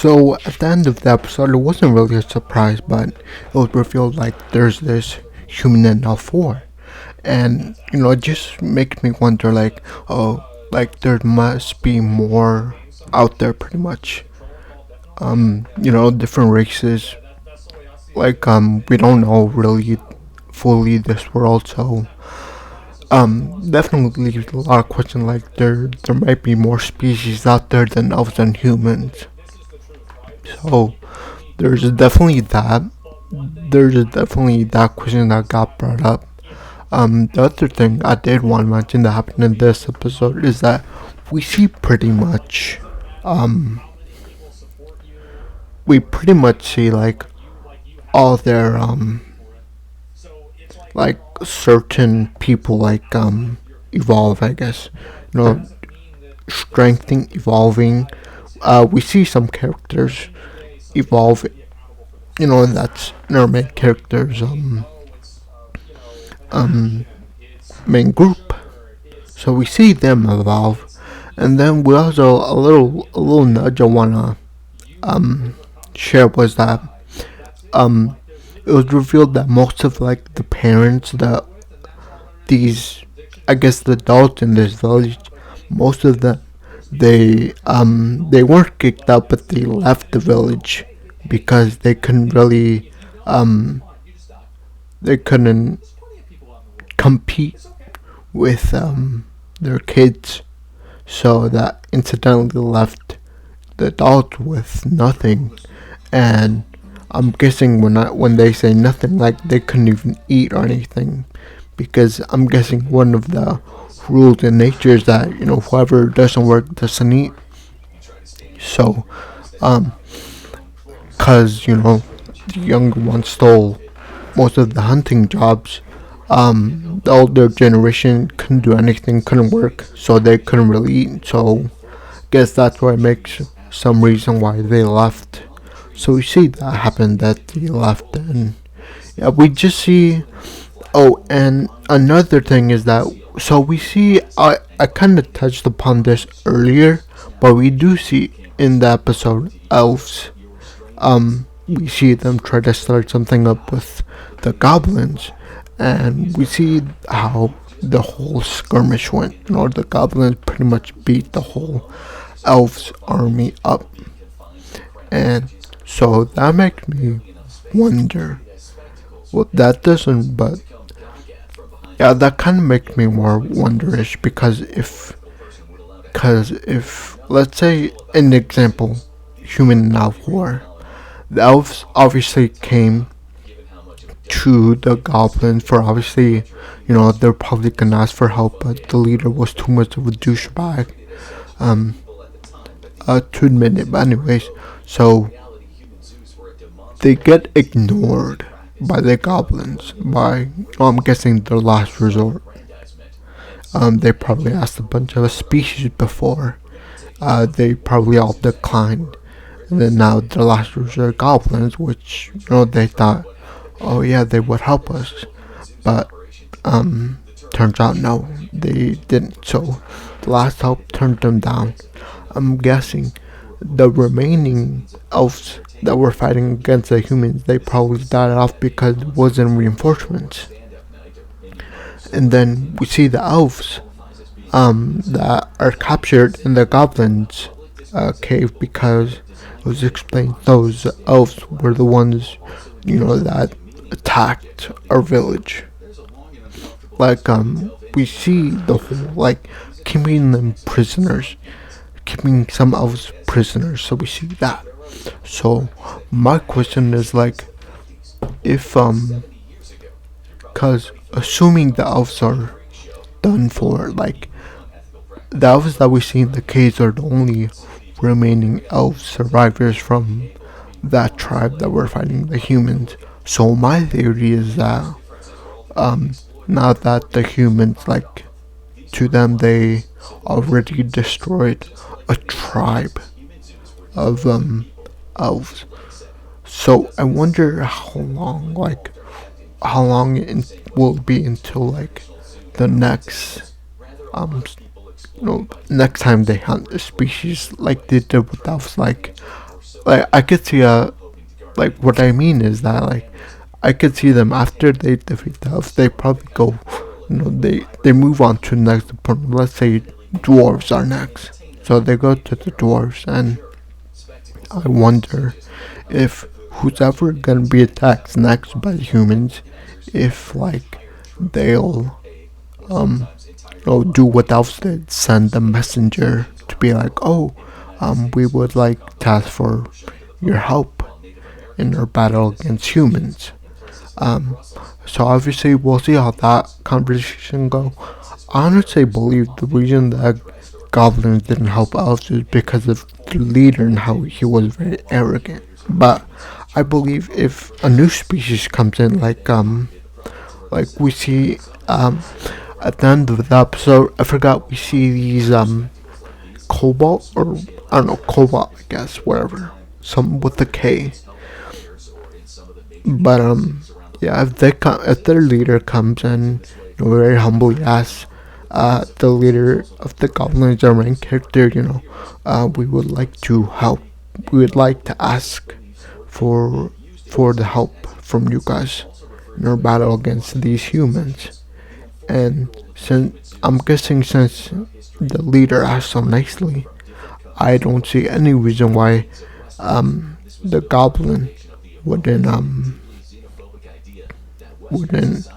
So at the end of the episode, it wasn't really a surprise, but it was revealed like there's this human in L4, and it just makes me wonder like, oh, like there must be more out there, pretty much. Different races. Like we don't know really fully this world, so definitely leaves a lot of questions. Like there might be more species out there than elves and humans. So there's definitely that. There's definitely that question that got brought up. The other thing I did want to mention that happened in this episode is that we see um, we pretty much see like all their like certain people like evolve, I guess. You know, strengthening, evolving. We see some characters evolve. That's our main characters um main group. So we see them evolve, and then we also a little nudge I wanna um share was that um it was revealed that most of like the parents that these, I guess, the adults in this village, most of them, they weren't kicked out, but they left the village because um they couldn't compete with their kids, so that incidentally left the adults with nothing. And I'm guessing when they say nothing, like they couldn't even eat or anything, because I'm guessing one of the rules in nature is that whoever doesn't work doesn't eat. So, um, cause the younger ones stole most of the hunting jobs. The older generation couldn't do anything, couldn't work, so they couldn't really eat. So, guess that's why it makes some reason why they left. So we see that happen, that they left, and yeah, we just see. Oh, and another thing is that, so we see, I kind of touched upon this earlier, but we do see in the episode elves. We see them try to start something up with the goblins, and we see how the whole skirmish went. The goblins pretty much beat the whole elves army up, and so that makes me wonder. Well, that doesn't, but yeah, that kind of makes me more wonderish, because if let's say an example, human and elf war, the elves obviously came to the goblins for, obviously, they're probably gonna ask for help, but the leader was too much of a douchebag um to admit it. But anyways, so they get ignored by the goblins, by, I'm guessing, their last resort. They probably asked a bunch of species before. They probably all declined. And then now their last resort goblins, which they thought, oh yeah, they would help us. But turns out no, they didn't. So the last help turned them down. I'm guessing the remaining elves that were fighting against the humans, they probably died off because it wasn't reinforcements. And then we see the elves that are captured in the goblins cave, because it was explained those elves were the ones that attacked our village. Like we see the whole, like, keeping them prisoners, keeping some elves prisoners. So we see that. So my question is like, if cause assuming the elves are done for, like the elves that we see in the caves are the only remaining elf survivors from that tribe that were fighting the humans. So my theory is that now that the humans, like, to them they already destroyed a tribe of elves. So I wonder how long it will be until, like, the next um next time they hunt a species like they did with elves. Like, like I could see like what I mean is that like I could see them after they defeat the elves, they probably go, they move on to the next opponent. Let's say dwarves are next, so they go to the dwarves, and I wonder if who's ever gonna be attacked next by the humans, if like they'll do what elves did, send a messenger to be like, oh, we would like to ask for your help in our battle against humans. Um, so obviously we'll see how that conversation go. I honestly believe the reason that goblins didn't help elves is because of the leader and how he was very arrogant. But I believe if a new species comes in, like we see at the end of the episode, I forgot we see these cobalt, or I don't know, cobalt, I guess, whatever, some with a K. But yeah, if their leader comes and very humbly asks the leader of the goblins, our main character, we would like to help. We would like to ask for the help from you guys in our battle against these humans. And since I'm guessing, since the leader asked so nicely, I don't see any reason why the goblin wouldn't wouldn't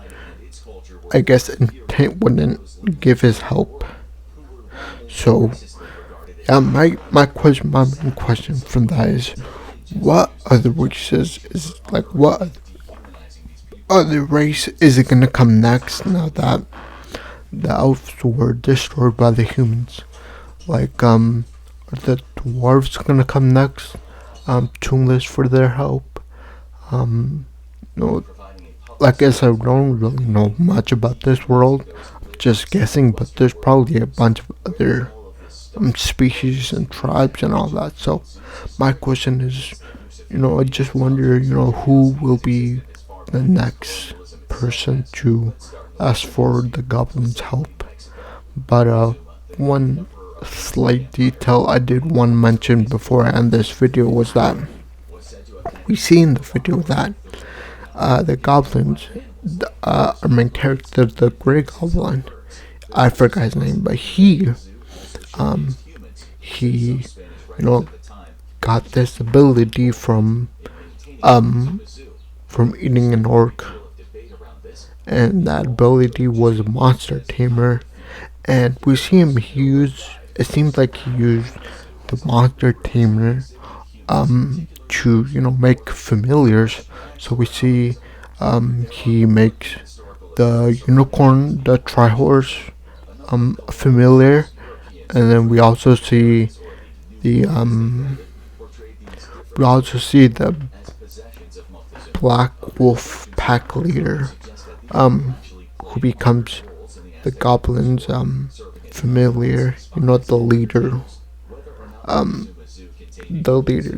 I guess intent wouldn't give his help. So yeah, my main question from that is, what other races is like what other race is it gonna come next now that the elves were destroyed by the humans? Like are the dwarves gonna come next? To enlist for their help. No, like I said, I don't really know much about this world. I'm just guessing, but there's probably a bunch of other species and tribes and all that. So my question is, I just wonder, who will be the next person to ask for the goblins' help. But one slight detail I did want to mention before I end this video was that we see in the video that the goblins, our main character, the Grey Goblin, I forgot his name, but he, got this ability from eating an orc, and that ability was Monster Tamer. And we see him use. It seems like he used the Monster Tamer to make familiars. So we see he makes the unicorn, the Trihorse, familiar, and then we also see the Black Wolf pack leader, who becomes the goblins familiar. The leader,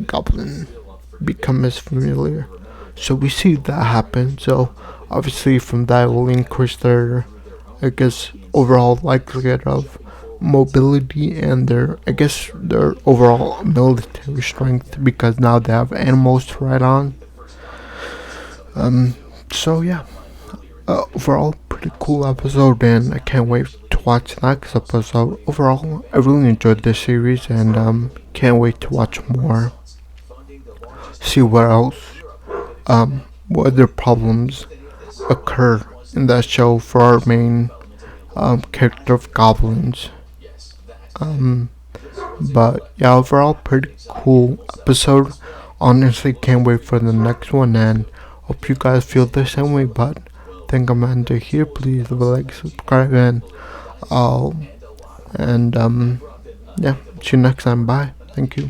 goblin become his familiar. So we see that happen. So obviously from that will increase their, I guess, overall likelihood of mobility and their overall military strength, because now they have animals to ride on. So yeah, overall pretty cool episode, and I can't wait to watch the next episode. Overall, I really enjoyed this series, and can't wait to watch more. See what else, what other problems occur in that show for our main character of goblins. But yeah, overall pretty cool episode. Honestly, can't wait for the next one, and hope you guys feel the same way. But thank Amanda here. Please leave a like, subscribe, and yeah, see you next time. Bye. Thank you.